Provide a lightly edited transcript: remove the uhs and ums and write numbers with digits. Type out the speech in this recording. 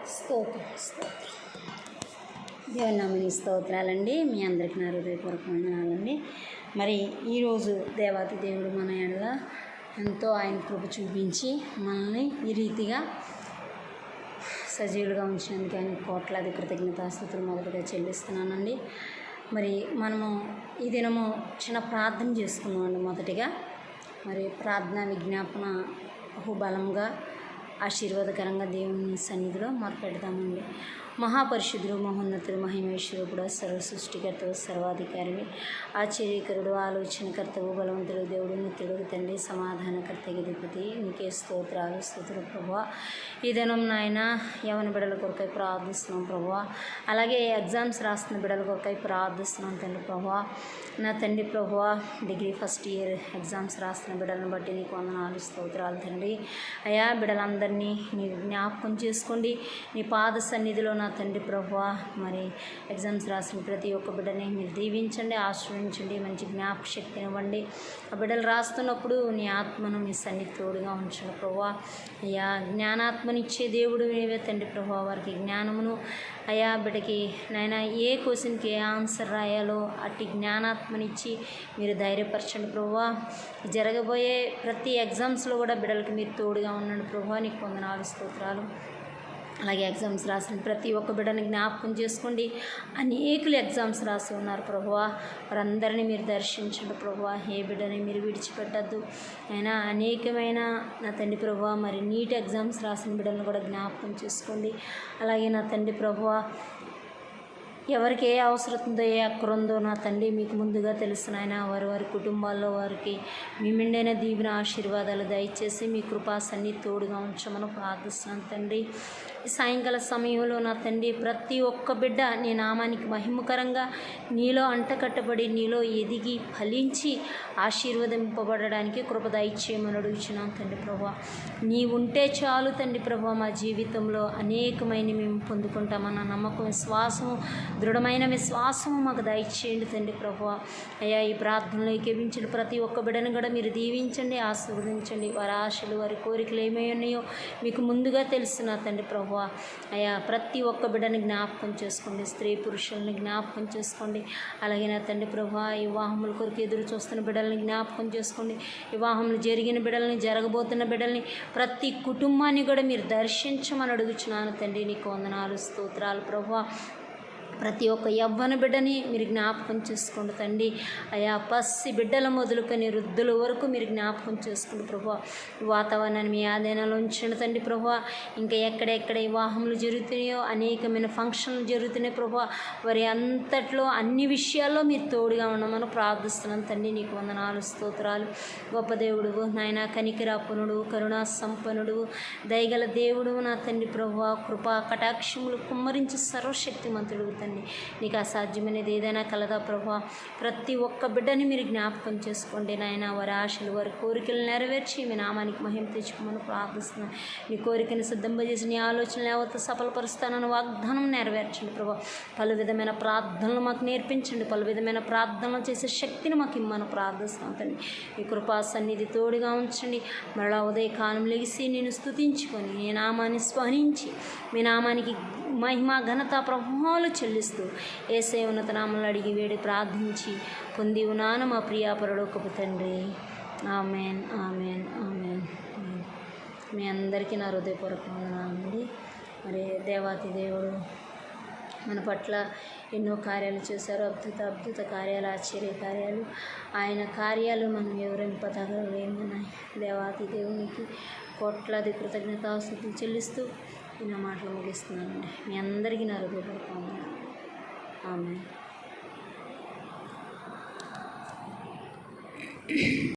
స్తోత్రం దేవుని నామమునకు స్తోత్రాలండి. మీ అందరికీ నా హృదయపూర్వక వందనాలండి. మరి ఈరోజు దేవాతి దేవుడు మన ఎడల ఎంతో ఆయన కృప చూపించి మనల్ని ఈ రీతిగా సజీవులుగా ఉంచినందుకు ఆయన కోట్లాది కృతజ్ఞతాస్తుతులు మొదటగా చెల్లిస్తున్నానండి. మరి మనము ఈ దినము చిన్న ప్రార్థన చేసుకున్నామండి. మొదటిగా మరి ప్రార్థన విజ్ఞాపన బహుబలంగా ఆశీర్వాదకరంగా దేవుని సన్నిధిలో మొదలుపెడతామండి. మహాపరిశుద్ధుడు, మహోన్నతుడు, మహిమేశ్వరుడు, సర్వ సృష్టికర్తవు, సర్వాధికారివి, ఆశ్చర్యకరుడు, ఆలోచనకర్తవు, బలవంతుడు, దేవుడు, నిత్యుడు, తండ్రి, సమాధానకర్త, అధిపతి, నీకే స్తోత్రాలు స్తుతులు ప్రభువా. ఈ దినం నాయన యవన బిడ్డల కొరకై ప్రార్థిస్తున్నాం ప్రభువా. అలాగే ఎగ్జామ్స్ రాస్తున్న బిడ్డల కొరకై ప్రార్థిస్తున్నాం తండ్రి ప్రభువా. నా తండ్రి ప్రభువా, డిగ్రీ ఫస్ట్ ఇయర్ ఎగ్జామ్స్ రాస్తున్న బిడ్డలను బట్టి నీకు వందనాలు స్తోత్రాలు తండ్రి. అయా బిడ్డలందరినీ నీ జ్ఞాపకం చేసుకోండి. నీ పాద సన్నిధిలో నా తండ్రి ప్రభువా, మరి ఎగ్జామ్స్ రాసిన ప్రతి ఒక్క బిడ్డని మీరు దీవించండి, ఆశ్రయించండి, మంచి జ్ఞాపక శక్తిని ఇవ్వండి. ఆ బిడ్డలు రాస్తున్నప్పుడు నీ ఆత్మను మీ సన్నిధి తోడుగా ఉంచండి ప్రభువా. అయ్యా జ్ఞానాత్మనిచ్చే దేవుడు నీవే తండ్రి ప్రభువా. వారికి జ్ఞానమును అయా బిడ్డకి నాయన ఏ క్వశ్చన్కి ఏ ఆన్సర్ రాయాలో అట్టి జ్ఞానాత్మనిచ్చి మీరు ధైర్యపరచండి ప్రభువా. జరగబోయే ప్రతి ఎగ్జామ్స్లో కూడా బిడ్డలకి మీరు తోడుగా ఉండండి ప్రభువా. నీకు వందనాలు స్తోత్రాలు. అలాగే ఎగ్జామ్స్ రాసిన ప్రతి ఒక్క బిడ్డని జ్ఞాపకం చేసుకోండి. అనేకులు ఎగ్జామ్స్ రాసి ఉన్నారు ప్రభువా. వారందరినీ మీరు దర్శించండి ప్రభువా. ఏ బిడ్డని మీరు విడిచిపెట్టద్దు అయినా. అనేకమైన నా తండ్రి ప్రభువా, మరి నీట్ ఎగ్జామ్స్ రాసిన బిడ్డలను కూడా జ్ఞాపకం చేసుకోండి. అలాగే నా తండ్రి ప్రభువా, ఎవరికి ఏ అవసరం ఉందో, ఏ అక్కర ఉందో నా తండ్రి మీకు ముందుగా తెలుసు నాయన. వారి కుటుంబాల్లో వారికి మీ మెండైన దీవెన ఆశీర్వాదాలు దయచేసి మీ కృపా సన్నిధి తోడుగా ఉంచమని ప్రార్థిస్తున్నాను తండ్రి. ఈ సాయంకాల సమయంలో నా తండ్రి ప్రతి ఒక్క బిడ్డ నీ నామానికి మహిమకరంగా నీలో అంటకట్టబడి నీలో ఎదిగి ఫలించి ఆశీర్వదింపబడడానికి కృప దయచేయమని అడుగుచున్నాను తండ్రి ప్రభా. నీ ఉంటే చాలు తండ్రి ప్రభా. మా జీవితంలో అనేకమైన మేము పొందుకుంటామన్న నమ్మకం, విశ్వాసము, దృఢమైన విశ్వాసము మాకు దయచేయండి తండ్రి ప్రభువా. అయ్యా ఈ ప్రార్థనలో ఏకీవించిన ప్రతి ఒక్క బిడ్డను కూడా మీరు దీవించండి, ఆశీర్వదించండి. వారి ఆశలు, వారి కోరికలు ఏమై ఉన్నాయో మీకు ముందుగా తెలుసు నా తండ్రి ప్రభువా. అయ్యా ప్రతి ఒక్క బిడ్డని జ్ఞాపకం చేసుకోండి, స్త్రీ పురుషుల్ని జ్ఞాపకం చేసుకోండి. అలాగే నా తండ్రి ప్రభువా, వివాహముల కొరకు ఎదురు చూస్తున్న బిడ్డల్ని జ్ఞాపకం చేసుకోండి. వివాహములు జరిగిన బిడ్డల్ని, జరగబోతున్న బిడ్డల్ని, ప్రతి కుటుంబాన్ని కూడా మీరు దర్శించమని అడుగుచున్నాను తండ్రి. నీకు వందనాలు స్తోత్రాలు ప్రభువా. ప్రతి ఒక్క యవ్వన బిడ్డని మీరు జ్ఞాపకం చేసుకోండి తండ్రి. అయా పసి బిడ్డల మొదలుకొని వృద్ధుల వరకు మీరు జ్ఞాపకం చేసుకోండి ప్రభువా. వాతావరణాన్ని మీ ఆధీనంలో ఉంచండి తండ్రి ప్రభువా. ఇంకా ఎక్కడెక్కడ వివాహములు జరుగుతున్నాయో, అనేకమైన ఫంక్షన్లు జరుగుతున్నాయి ప్రభువా. వారి అంతట్లో అన్ని విషయాల్లో మీరు తోడుగా ఉండమని ప్రార్థిస్తున్నాను తండ్రి. నీకు వందనాలు స్తోత్రాలు. గొప్ప దేవుడు నాయన, కనికరాపునుడు, కరుణా సంపన్నుడు, దయగల దేవుడు నా తండ్రి ప్రభువా. కృపా కటాక్షములు కుమ్మరించి సర్వశక్తిమంతుడు తండ్రి. నీకు అసాధ్యమైనది ఏదైనా కలదా ప్రభువా. ప్రతి ఒక్క బిడ్డని మీరు జ్ఞాపకం చేసుకోండి నాయన. వారి ఆశలు, వారి కోరికలు నెరవేర్చి మీ నామానికి మహిమ తెచ్చుకోమని ప్రార్థిస్తున్నాను. నీ కోరికను సిద్ధంపజేసి నీ ఆలోచనలు యావత్తు సఫలపరుస్తానని వాగ్దానం నెరవేర్చండి ప్రభా. పలు విధమైన ప్రార్థనలు మాకు నేర్పించండి. పలు విధమైన ప్రార్థనలు చేసే శక్తిని మాకు ఇమ్మని ప్రార్థిస్తున్నాం తండ్రి. ఈ కృపా సన్నిధి తోడుగా ఉంచండి. మరలా ఉదయకాలం లెగిసి నేను స్తుతించుకొని నీ నామాన్ని స్మరించి మీ నామానికి మహిమ, ఘనత, ప్రభావాలు చెల్లిస్తూ యేసయ్య ఉన్నత నామములో అడిగి వేడి ప్రార్థించి పొంది ఉన్నాను మా ప్రియ పరలోకపు తండ్రి. Amen, amen, amen. మీ అందరికీ నా హృదయపూర్వక వందనాలండి. మరి దేవాతి దేవుడు మన పట్ల ఎన్నో కార్యాలు చేశారు. అద్భుత కార్యాలు, ఆశ్చర్య కార్యాలు. ఆయన కార్యాలు మనం వివరింపదగలేమన్నాయి. దేవాతి దేవునికి కోట్లాది కృతజ్ఞతాస్తుతులు చెల్లిస్తూ నా మాటలు ముగిస్తున్నానండి. మీ అందరికీ నా హృదయపూర్వక వందనాలు. ఆమెన్.